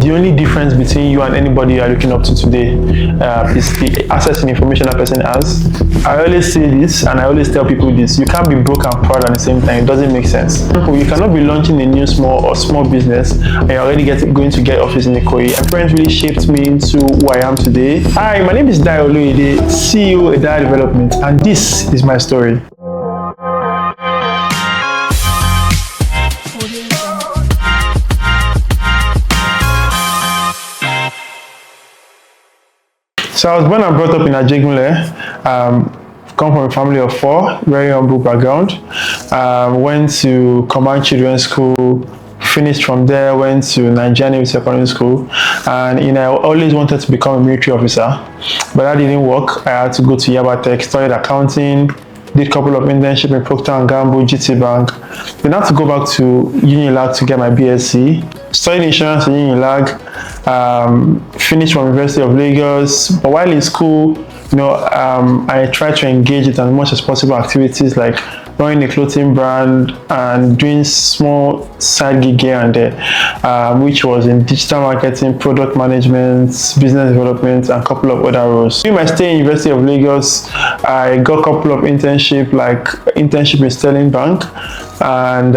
The only difference between you and anybody you are looking up to today is the access to information that person has. I always say this, and I always tell people this: you can't be broke and proud at the same time. It doesn't make sense. You cannot be launching a new small business and you're already going to get office in Ikoyi. My parents really shaped me into who I am today. Hi, my name is Dayo Oloyede, CEO of Edala Development, and this is my story. So I was born and brought up in Ajegunle. Come from a family of 4, very humble background. Went to Command Children's School, finished from there, went to Nigerian Secondary School, and I always wanted to become a military officer, but that didn't work. I had to go to Yaba Tech, studied accounting, did a couple of internships in Procter & Gamble, GT Bank. Then I had to go back to Unilag to get my BSc. Studied insurance in Unilag, finished from University of Lagos. But while in school, I tried to engage in as much as possible activities like running a clothing brand and doing small side gig here and there, which was in digital marketing, product management, business development, and a couple of other roles. During my stay in University of Lagos, I got a couple of internships, like internship in Sterling Bank, and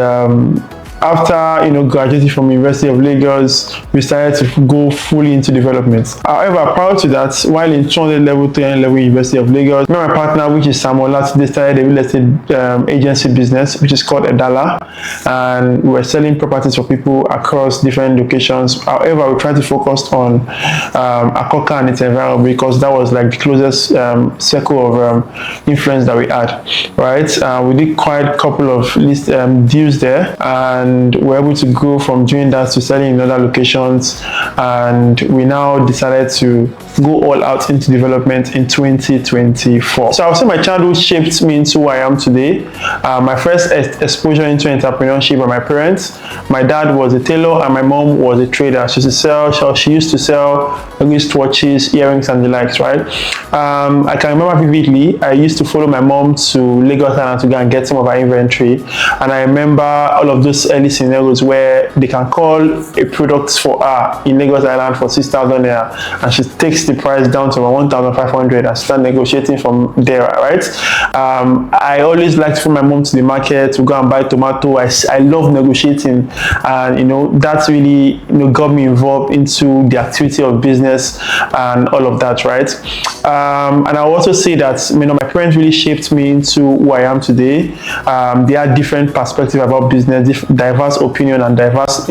after graduating from University of Lagos, we started to go fully into development. However, prior to that, while in 200 level, 300 level University of Lagos, me and my partner, which is Samuel Olatunde, started a real estate agency business, which is called Edala, and we were selling properties for people across different locations. However, we tried to focus on Akoka and its environment because that was like the closest circle of influence that we had, right? We did quite a couple of deals there, and we're able to go from doing that to selling in other locations, and we now decided to go all out into development in 2024. So I would say my childhood shaped me into who I am today. My first exposure into entrepreneurship by my parents. My dad was a tailor and my mom was a trader. She used to sell wristwatches, earrings, and the likes, right? I can remember vividly, I used to follow my mom to Lagos Island to go and get some of her inventory, and I remember all of those early scenarios where they can call a product for her in Lagos Island for 6,000 naira, and she takes the price down to 1,500 and start negotiating from there, right? I always liked to follow my mom to the market to go and buy tomato. I love negotiating, and that's really got me involved into the activity of business and all of that, right? And I also say that my parents really shaped me into who I am today. They had different perspectives about business, diverse opinion, and diverse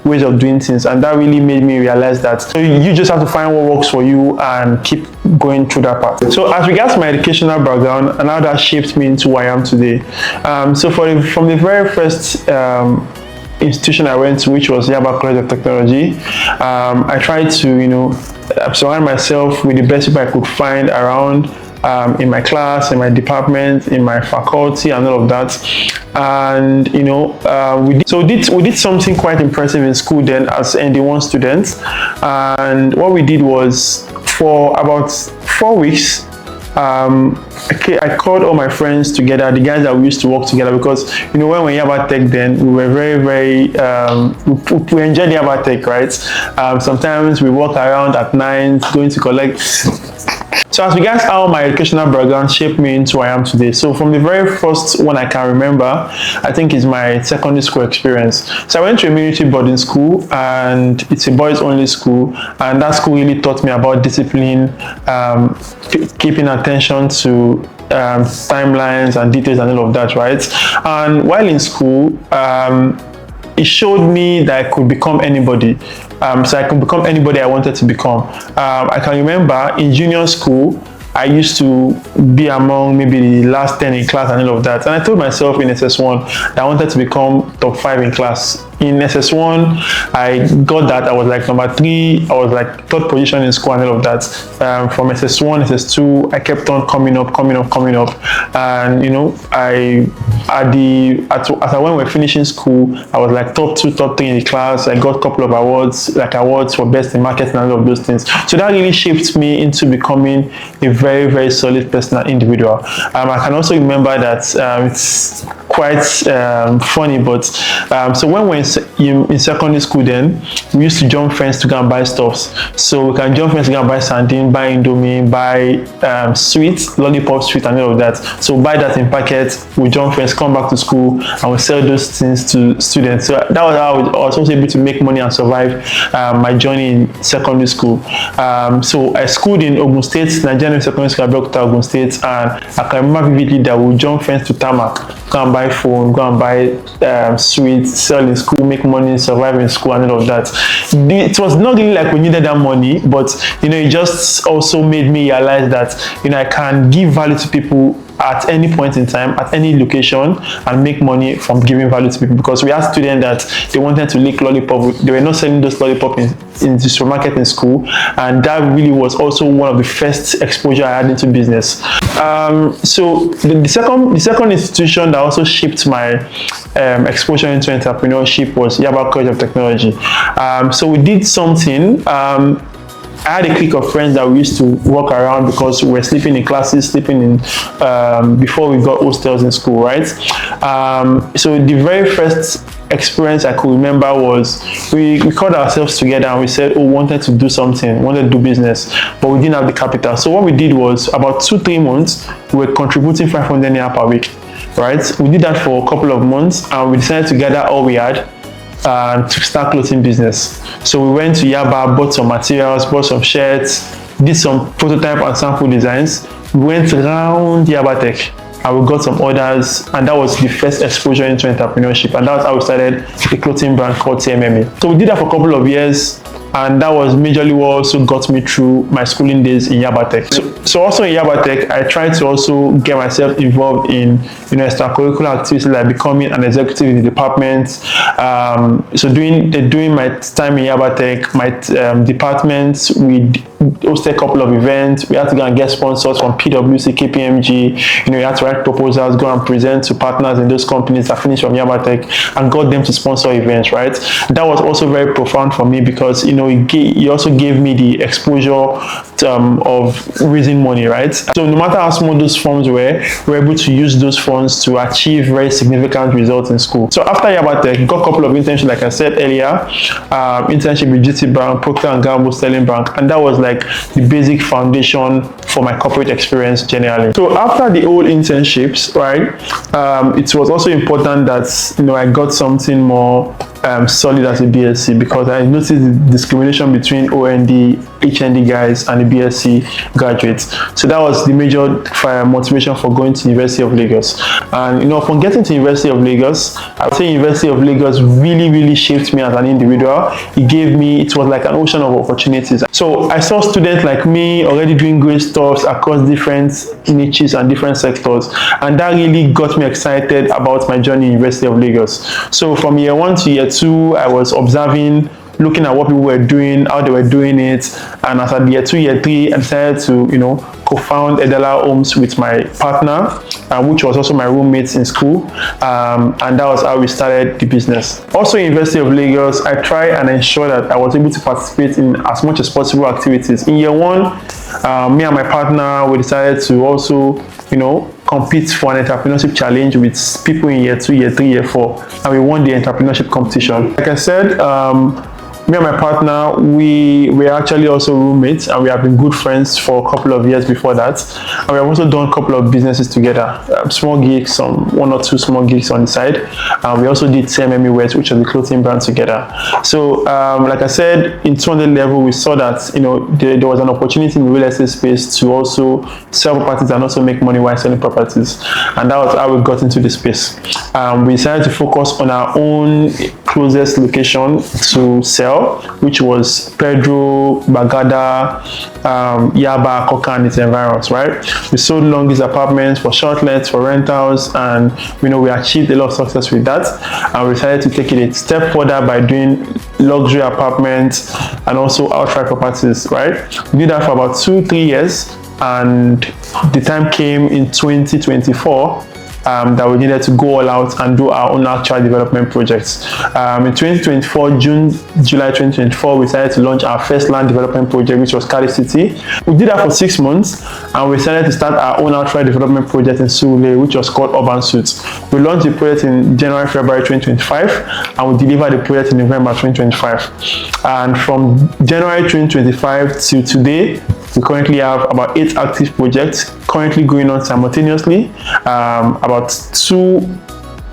ways of doing things, and that really made me realize that you just have to find what works for you and keep going through that path. So as regards to my educational background, and how that shaped me into who I am today, so from the very first institution I went to, which was Yaba College of Technology, I tried to surround myself with the best people I could find around, in my class, in my department, in my faculty, and all of that. And we did something quite impressive in school then as ND1 students. And what we did was, for about 4 weeks, I called all my friends together, the guys that we used to work together, because when we were Yaba Tech then, we were very, very we enjoyed Yaba Tech, right? Sometimes we walk around at night going to collect. So as regards how my educational background shaped me into who I am today, so from the very first one I can remember, I think is my secondary school experience. So I went to a military boarding school, and it's a boys only school, and that school really taught me about discipline, keeping attention to timelines and details and all of that, right? And while in school, it showed me that I could become anybody. So I could become anybody I wanted to become. I can remember in junior school, I used to be among maybe the last 10 in class and all of that. And I told myself in SS1 that I wanted to become top 5 in class. In SS1, I got that. I was like number 3. I was like 3rd position in school and all of that. From SS1, SS2, I kept on coming up. And when we were finishing school, I was like top 2, top 3 in the class. I got a couple of awards, like awards for best in marketing and all of those things. So that really shaped me into becoming a very, very solid personal individual. I can also remember that it's quite funny. But so when we're in secondary school, then we used to jump fence to go and buy stuffs. So we can jump fence to go and buy sardine, buy indomie, buy sweets, lollipop sweet, and all of that. So buy that in packets, we jump fence, come back to school, and we sell those things to students. So that was how I was also able to make money and survive my journey in secondary school. So I schooled in Ogun State, Nigerian Secondary School, Abeokuta, Ogun State, and I can remember vividly that we jump fence to tarmac, go and buy phone, go and buy sweets, sell in school, make money, survive in school, and all of that. It was not really like we needed that money, but it just also made me realize that I can give value to people at any point in time, at any location, and make money from giving value to people. Because we had students that they wanted to lick lollipop, they were not selling those lollipop in the supermarket in school, and that really was also one of the first exposure I had into business. So the second institution that also shaped my exposure into entrepreneurship was Yaba College of Technology. So we did something. I had a clique of friends that we used to walk around because we were sleeping in classes, sleeping in before we got hostels in school, right? So the very first experience I could remember was we called ourselves together and we said, we wanted to do something, wanted to do business, but we didn't have the capital. So what we did was about 2-3 months, we were contributing 500 naira per week, right? We did that for a couple of months and we decided to gather all we had to start clothing business. So we went to Yaba, bought some materials, bought some shirts, did some prototype and sample designs. We went around Yaba Tech and we got some orders, and that was the first exposure into entrepreneurship, and that was how we started a clothing brand called TMMA. So we did that for a couple of years, and that was majorly what also got me through my schooling days in Yaba Tech. So also in Yaba Tech, I tried to also get myself involved in extracurricular activities like becoming an executive in the department. So during my time in Yaba Tech, my department, we hosted a couple of events. We had to go and get sponsors from PwC, KPMG. We had to write proposals, go and present to partners in those companies that finished from Yaba Tech, and got them to sponsor events, right? That was also very profound for me because it also gave me the exposure of raising money, right? So no matter how small those funds were, we were able to use those funds to achieve very significant results in school. So after Yaba Tech, got a couple of internships, like I said earlier, internship with GT Bank, Procter & Gamble, Sterling Bank, and that was like the basic foundation for my corporate experience generally. So after the old internships, right, it was also important that I got something more solid as a BSc, because I noticed the discrimination between OND, HND guys and the BSc graduates. So that was the major motivation for going to University of Lagos. And upon getting to University of Lagos, I would say University of Lagos really shaped me as an individual. It was like an ocean of opportunities. So I saw students like me already doing great stuff across different niches and different sectors, and that really got me excited about my journey in University of Lagos. So from year 1 to year 2, I was observing, looking at what people were doing, how they were doing it, and as at year 2, year 3, I decided to co-found Edala Homes with my partner, which was also my roommate in school, and that was how we started the business. Also in University of Lagos, I try and ensure that I was able to participate in as much as possible activities. In year 1, me and my partner, we decided to also compete for an entrepreneurship challenge with people in year 2, year 3, year 4, and we won the entrepreneurship competition. Like I said, me and my partner, we were actually also roommates, and we have been good friends for a couple of years before that. And we have also done a couple of businesses together, small gigs, 1 or 2 small gigs on the side. And we also did TMMA Wears, which is the clothing brand, together. So, like I said, in 200 level, we saw that there was an opportunity in the real estate space to also sell properties and also make money while selling properties, and that was how we got into the space. We decided to focus on our own closest location to sell, which was Pedro, Bagada, Yaba, Koka, and its environs, right? We sold long lease apartments for short lets, for rentals, and we achieved a lot of success with that. And we decided to take it a step further by doing luxury apartments and also outright properties, right? We did that for about 2-3 years, and the time came in 2024. that we needed to go all out and do our own actual development projects. In 2024, July 2024, we decided to launch our first land development project, which was Cali City. We did that for 6 months, and we decided to start our own outright development project in Surulere, which was called Urban Suites. We launched the project in January, February 2025, and we delivered the project in November 2025. And from January 2025 to today, we currently have about 8 active projects currently going on simultaneously. About 2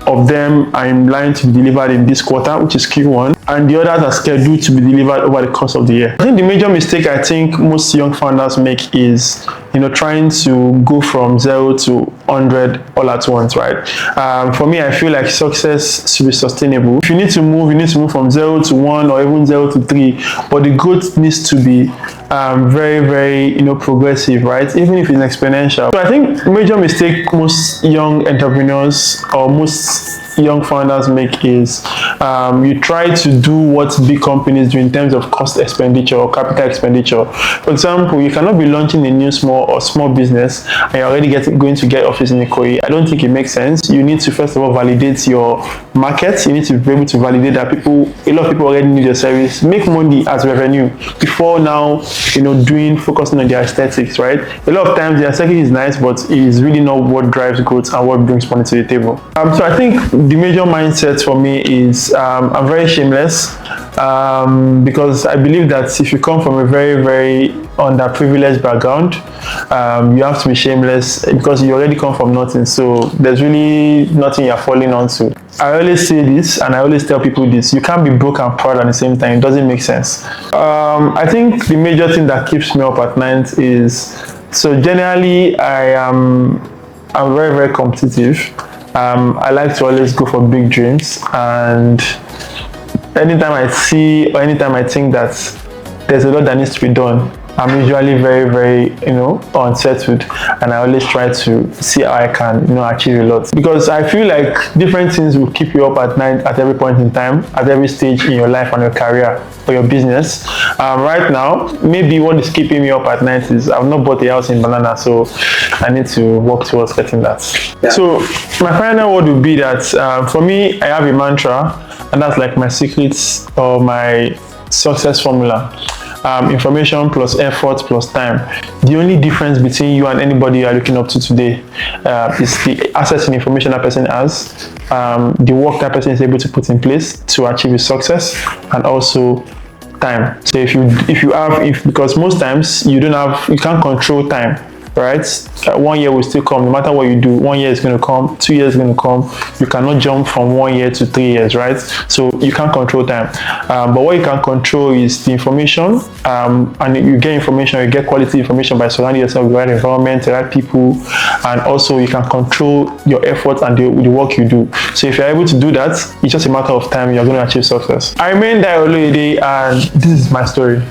of them are in line to be delivered in this quarter, which is Q1, and the others are scheduled to be delivered over the course of the year. I think the major mistake I think most young founders make is, trying to go from 0 to 100 all at once, right? For me, I feel like success should be sustainable. If you need to move from 0 to 1 or even 0 to 3, but the growth needs to be very, very, progressive, right? Even if it's exponential. So I think major mistake most young entrepreneurs or most young founders make is you try to do what big companies do in terms of cost expenditure or capital expenditure. For example, you cannot be launching a new small business and you're already going to get office in Ikoyi. I don't think it makes sense. You need to first of all validate your market. You need to be able to validate that a lot of people already need your service, make money as revenue before now focusing on their aesthetics, right? A lot of times the aesthetic is nice, but it is really not what drives growth and what brings money to the table. So I think the major mindset for me is I'm very shameless because I believe that if you come from a very, very underprivileged background, you have to be shameless because you already come from nothing. So there's really nothing you're falling onto. I always say this and I always tell people this: you can't be broke and proud at the same time. It doesn't make sense. I think the major thing that keeps me up at night is, so generally I'm very, very competitive. I like to always go for big dreams, and anytime I see or anytime I think that there's a lot that needs to be done, I'm usually very, very, unsettled, and I always try to see how I can, achieve a lot. Because I feel like different things will keep you up at night at every point in time, at every stage in your life and your career or your business. Right now, maybe what is keeping me up at night is I've not bought a house in Banana, so I need to work towards getting that. Yeah. So my final word would be that for me, I have a mantra, and that's like my secrets or my success formula. Information plus effort plus time. The only difference between you and anybody you are looking up to today is the access and information that person has, the work that person is able to put in place to achieve his success, and also time. So because most times you can't control time, right? 1 year will still come no matter what you do. 1 year is going to come, 2 years is going to come. You cannot jump from 1 year to 3 years, right? So you can't control time, but what you can control is the information, and you get information, you get quality information by surrounding yourself with the right environment, the right people, and also you can control your effort and the work you do. So if you're able to do that, it's just a matter of time, you're going to achieve success. I remain Dayo Oloyede, and this is my story.